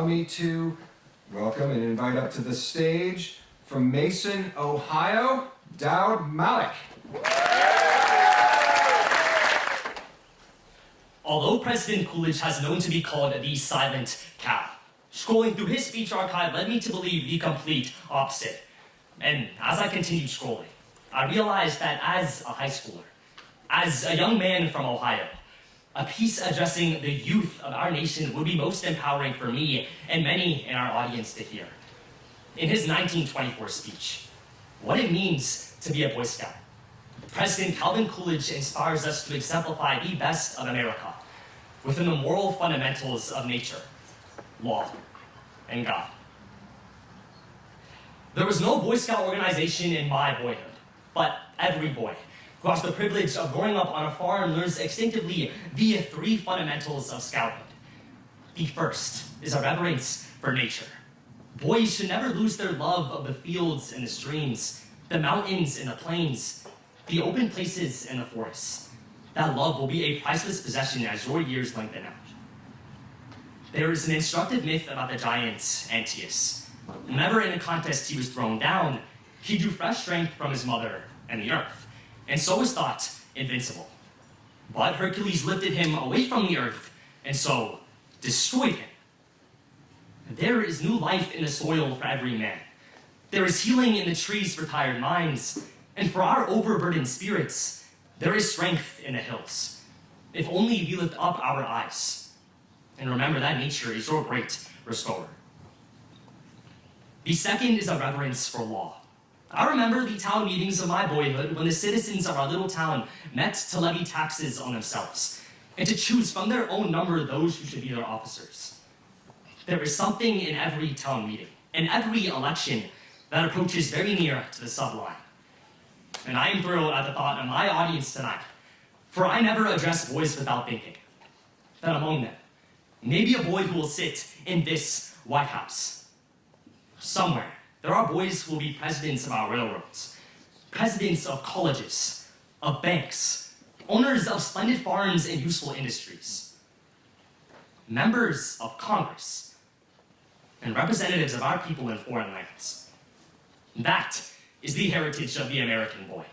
allow me to welcome and invite up to the stage from Mason, Ohio, Daud Malik. Although President Coolidge has known to be called the silent cow, scrolling through his speech archive led me to believe the complete opposite. And as I continued scrolling, I realized that as a high schooler, as a young man from Ohio, a piece addressing the youth of our nation would be most empowering for me and many in our audience to hear. In his 1924 speech, What It Means to Be a Boy Scout, President Calvin Coolidge inspires us to exemplify the best of America within the moral fundamentals of nature, law, and God. There was no Boy Scout organization in my boyhood, but every boy who has the privilege of growing up on a farm learns instinctively the three fundamentals of scouthood. The first is a reverence for nature. Boys should never lose their love of the fields and the streams, the mountains and the plains, the open places and the forests. That love will be a priceless possession as your years lengthen out. There is an instructive myth about the giant Antaeus. Whenever in a contest he was thrown down, he drew fresh strength from his mother and the earth, and so was thought invincible. But Hercules lifted him away from the earth, and so destroyed him. There is new life in the soil for every man. There is healing in the trees for tired minds, and for our overburdened spirits, there is strength in the hills. If only we lift up our eyes and remember that nature is your great restorer. The second is a reverence for law. I remember the town meetings of my boyhood when the citizens of our little town met to levy taxes on themselves and to choose from their own number those who should be their officers. There is something in every town meeting, in every election, that approaches very near to the sublime. And I am thrilled at the thought of my audience tonight, for I never address boys without thinking that among them may be a boy who will sit in this White House. Somewhere, there are boys who will be presidents of our railroads, presidents of colleges, of banks, owners of splendid farms and useful industries, members of Congress, and representatives of our people in foreign lands. That is the heritage of the American boy.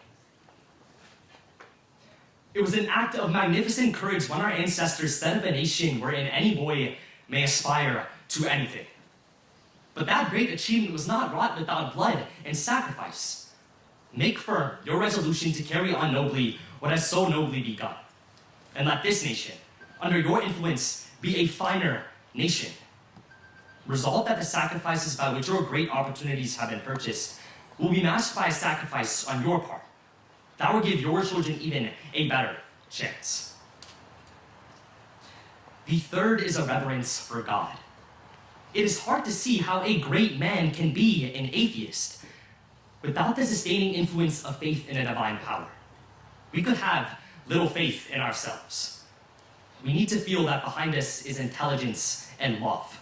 It was an act of magnificent courage when our ancestors set up a nation wherein any boy may aspire to anything. But that great achievement was not wrought without blood and sacrifice. Make firm your resolution to carry on nobly what has so nobly begun. And let this nation, under your influence, be a finer nation. Resolve that the sacrifices by which your great opportunities have been purchased will be matched by a sacrifice on your part that will give your children even a better chance. The third is a reverence for God. It is hard to see how a great man can be an atheist without the sustaining influence of faith in a divine power. We could have little faith in ourselves. We need to feel that behind us is intelligence and love.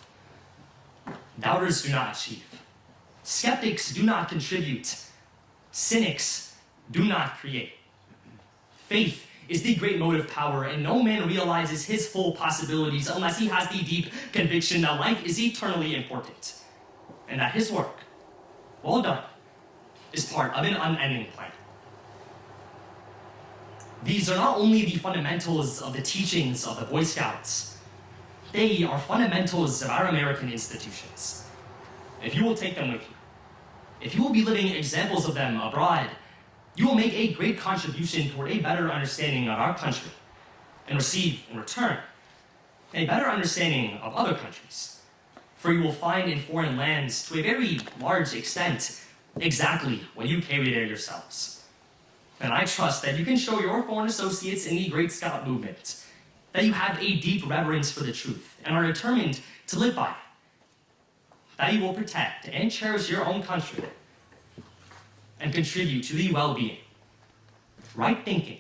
Doubters do not achieve. Skeptics do not contribute. Cynics do not create. Faith is the great motive power, and no man realizes his full possibilities unless he has the deep conviction that life is eternally important, and that his work, well done, is part of an unending plan. These are not only the fundamentals of the teachings of the Boy Scouts, they are fundamentals of our American institutions. If you will take them with you, if you will be living examples of them abroad, you will make a great contribution toward a better understanding of our country and receive, in return, a better understanding of other countries. For you will find in foreign lands, to a very large extent, exactly what you carry there yourselves. And I trust that you can show your foreign associates in the Great Scout movement that you have a deep reverence for the truth and are determined to live by it. That you will protect and cherish your own country and contribute to the well-being, right thinking,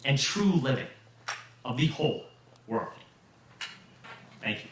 and true living of the whole world. Thank you.